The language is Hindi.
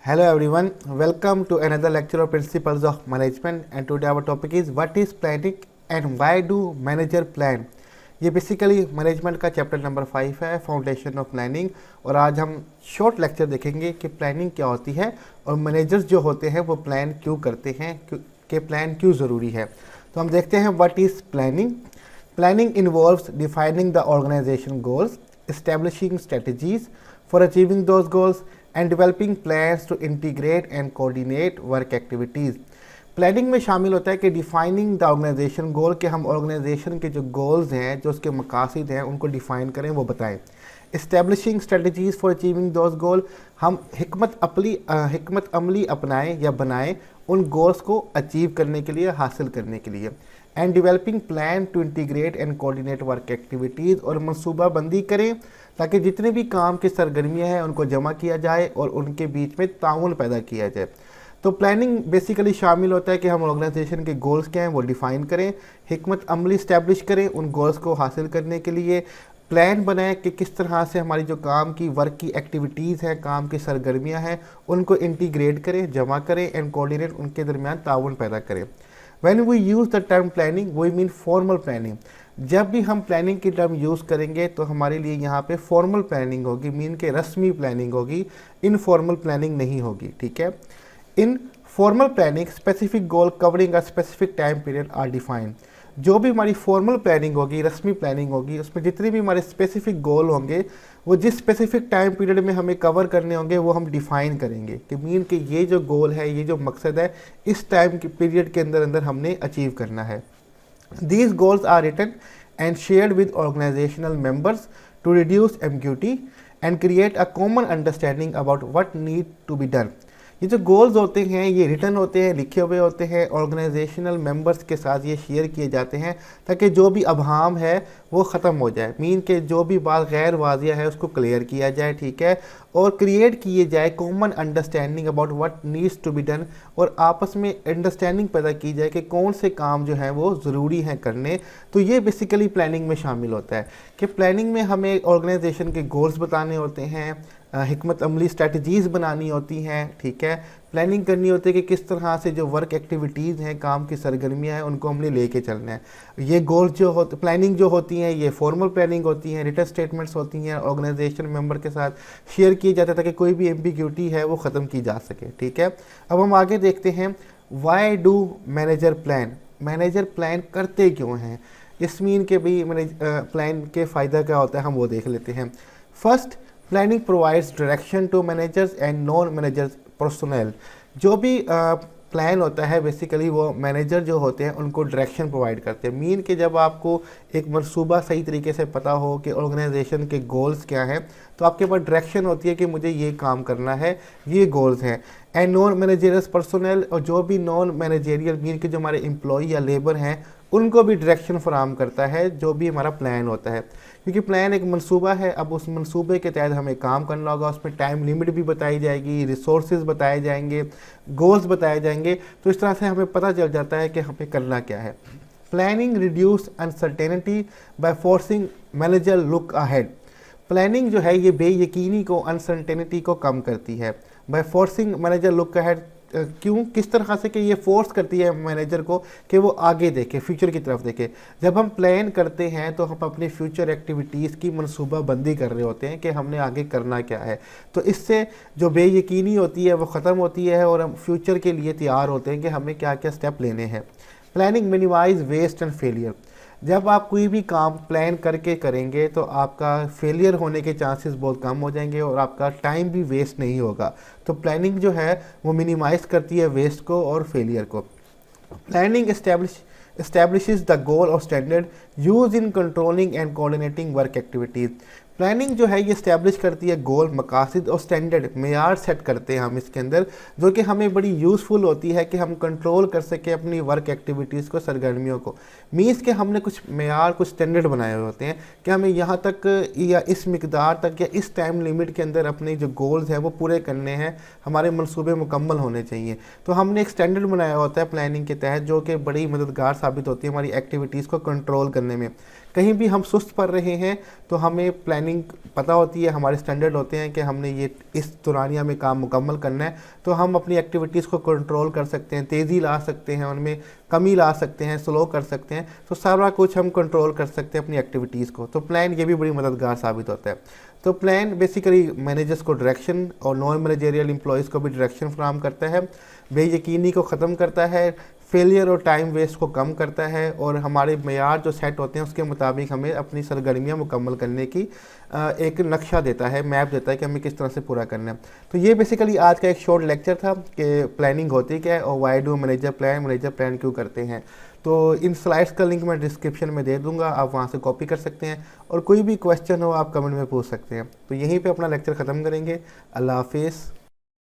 Hello everyone, welcome to another lecture of Principles of Management and today our topic is what is planning and why do manager plan। ये बेसिकली मैनेजमेंट का चैप्टर नंबर 5 है, फाउंडेशन ऑफ प्लानिंग। और आज हम शॉर्ट लेक्चर देखेंगे कि प्लानिंग क्या होती है और मैनेजर्स जो होते हैं वो प्लान क्यों करते हैं, कि प्लान क्यों ज़रूरी है। तो हम देखते हैं what is planning. Planning involves defining the organisation goals, establishing strategies for achieving those goals and developing plans to integrate and coordinate work activities। Planning में शामिल होता है कि डिफाइनिंग द ऑर्गेनाइजेशन गोल, के हम ऑर्गेनाइजेशन के जो गोल्स हैं, जो उसके मकासद हैं, उनको डिफाइन करें, वो बताएं। Establishing strategies for achieving those goals, हम हिकमत अमली अपनाएं या बनाएं उन गोल्स को अचीव करने के लिए, हासिल करने के लिए। And developing plan to integrate and coordinate work activities, और मनसूबाबंदी करें ताकि जितने भी काम की सरगर्मियाँ हैं उनको जमा किया जाए और उनके बीच में ताउन पैदा किया जाए। तो प्लानिंग बेसिकली शामिल होता है कि हम ऑर्गेनाइजेशन के गोल्स क्या हैं वो डिफ़ाइन करें, हिकमत अमली इस्टेब्लिश करें उन गोल्स को हासिल करने के लिए, प्लान बनाएं कि किस तरह से हमारी जो काम की वर्क की एक्टिविटीज़ हैं, काम की सरगर्मियाँ हैं, उनको इंटीग्रेट करें, जमा करें एंड कोऑर्डिनेट, उनके दरमियान ताउन पैदा करें। When we use the term planning, we mean formal planning। जब भी हम प्लानिंग की टर्म यूज़ करेंगे तो हमारे लिए यहाँ पे फॉर्मल प्लानिंग होगी, मीन के रस्मी प्लानिंग होगी, इनफॉर्मल प्लानिंग नहीं होगी, ठीक है। In formal planning specific goal covering a specific time period are defined. जो भी हमारी फॉर्मल प्लानिंग होगी, रस्मी प्लानिंग होगी, उसमें जितने भी हमारे स्पेसिफिक गोल होंगे वो जिस स्पेसिफिक टाइम पीरियड में हमें कवर करने होंगे वो हम डिफ़ाइन करेंगे कि मीन कि ये जो गोल है, ये जो मकसद है, इस टाइम के पीरियड के अंदर अंदर हमने अचीव करना है। These goals are written and shared with organizational members to reduce ambiguity and create a common understanding about what need to be done। ये जो गोल्स होते हैं ये रिटन होते हैं, लिखे हुए होते हैं, ऑर्गेनाइजेशनल मेंबर्स के साथ ये शेयर किए जाते हैं ताकि जो भी अबहाम है वो ख़त्म हो जाए, मीन के जो भी बात गैर वाजिया है उसको क्लियर किया जाए, ठीक है। और क्रिएट किए जाए common understanding about what needs to be done, और आपस में अंडरस्टैंडिंग पैदा की जाए कि कौन से काम जो हैं वो ज़रूरी हैं करने। तो ये बेसिकली प्लानिंग में शामिल होता है कि प्लानिंग में हमें ऑर्गेनाइजेशन के गोल्स बताने होते हैं, हिकमत अमली स्ट्रैटेजीज़ बनानी होती हैं, ठीक है। प्लानिंग करनी होती है कि किस तरह से जो वर्क एक्टिविटीज़ हैं, काम की सरगर्मियाँ हैं, उनको हमने लेके चलना है। ये गोल्स जो होते, प्लानिंग जो होती हैं ये फॉर्मल प्लानिंग होती हैं, रिटन स्टेटमेंट्स होती हैं, ऑर्गेनाइजेशन मेंबर के साथ शेयर किए जाते हैं ताकि कोई भी एम्बिग्यूटी है वो ख़त्म की जा सके, ठीक है। अब हम आगे देखते हैं why do manager plan. Manager plan करते क्यों हैं, इस मीन के भी प्लान के फ़ायदा क्या होता है हम वो देख लेते हैं। First, planning provides direction to managers and non managers personnel. जो भी प्लान होता है बेसिकली वो मैनेजर जो होते हैं उनको डायरेक्शन प्रोवाइड करते हैं, मीन कि जब आपको एक मनसूबा सही तरीके से पता हो कि ऑर्गेनाइजेशन के गोल्स क्या हैं तो आपके पास डायरेक्शन होती है कि मुझे ये काम करना है, ये गोल्स हैं। एंड नॉन मैनेजरियल पर्सोनल, और जो भी नॉन मैनेजरियल मीन के जो हमारे एम्प्लॉई या लेबर हैं उनको भी डायरेक्शन फराहम करता है जो भी हमारा प्लान होता है, क्योंकि प्लान एक मंसूबा है। अब उस मंसूबे के तहत हमें काम करना होगा, उसमें टाइम लिमिट भी बताई जाएगी, रिसोर्सेज बताए जाएंगे, गोल्स बताए जाएंगे, तो इस तरह से हमें पता चल जाता है कि हमें करना क्या है। Planning reduce uncertainty by forcing manager look ahead. Planning जो है ये बेयकीनी को, अनसर्टेनिटी को कम करती है। By forcing manager look ahead, क्यों, किस तरह से कि ये फोर्स करती है मैनेजर को कि वो आगे देखे, फ्यूचर की तरफ देखे। जब हम प्लान करते हैं तो हम अपनी फ्यूचर एक्टिविटीज़ की मनसूबाबंदी कर रहे होते हैं कि हमने आगे करना क्या है, तो इससे जो बेयकीनी होती है वो ख़त्म होती है और हम फ्यूचर के लिए तैयार होते हैं कि हमें क्या क्या स्टेप लेने हैं। Planning minimise waste and failure. जब आप कोई भी काम प्लान करके करेंगे तो आपका फेलियर होने के चांसेस बहुत कम हो जाएंगे और आपका टाइम भी वेस्ट नहीं होगा। तो प्लानिंग जो है वो मिनिमाइज करती है वेस्ट को और फेलियर को। Planning establishes the goal or standard used in controlling and coordinating work activities। Planning जो है ये इस्टेब्लिश करती है गोल, मकासद और स्टैंडर्ड, मेयार सेट करते हैं हम इसके अंदर, जो कि हमें बड़ी यूज़फुल होती है कि हम कंट्रोल कर सकें अपनी वर्क एक्टिविटीज़ को, सरगर्मियों को। मीन्स के हमने कुछ मेयार, कुछ स्टैंडर्ड बनाए हुए होते हैं कि हमें यहाँ तक या इस मिकदार तक या इस टाइम लिमिट के अंदर अपने जो गोल्स हैं वो पूरे करने हैं, हमारे मंसूबे मुकम्मल होने चाहिए। तो हमने एक स्टैंडर्ड बनाया होता है प्लानिंग के तहत जो कि बड़ी मददगार साबित होती है हमारी एक्टिविटीज़ को कंट्रोल करने में। कहीं भी हम सुस्त पड़ रहे हैं तो हमें प्लानिंग प्लानिंग पता होती है, हमारे स्टैंडर्ड होते हैं कि हमने ये इस दौरानिया में काम मुकम्मल करना है, तो हम अपनी एक्टिविटीज़ को कंट्रोल कर सकते हैं, तेज़ी ला सकते हैं, उनमें कमी ला सकते हैं, स्लो कर सकते हैं। तो सारा कुछ हम कंट्रोल कर सकते हैं अपनी एक्टिविटीज़ को। तो प्लान ये भी बड़ी मददगार साबित होता है। तो प्लान बेसिकली मैनेजर्स को डायरेक्शन और नॉन मैनेजरियल एम्प्लॉयज़ को भी डायरेक्शन फराहम करता है, बेयकीनी को ख़त्म करता है, फेलियर और टाइम वेस्ट को कम करता है, और हमारे मेयार जो सेट होते हैं उसके मुताबिक हमें अपनी सरगर्मियाँ मुकम्मल करने की एक नक्शा देता है, मैप देता है कि हमें किस तरह से पूरा करना है। तो ये बेसिकली आज का एक शॉर्ट लेक्चर था कि प्लानिंग होती क्या है और वाई डू मैनेजर प्लान क्यों करते हैं। तो इन स्लाइड्स का लिंक मैं डिस्क्रिप्शन में दे दूंगा, आप वहाँ से कॉपी कर सकते हैं, और कोई भी क्वेश्चन हो आप कमेंट में पूछ सकते हैं। तो यहीं पे अपना लेक्चर ख़त्म करेंगे। अल्लाह हाफिज़।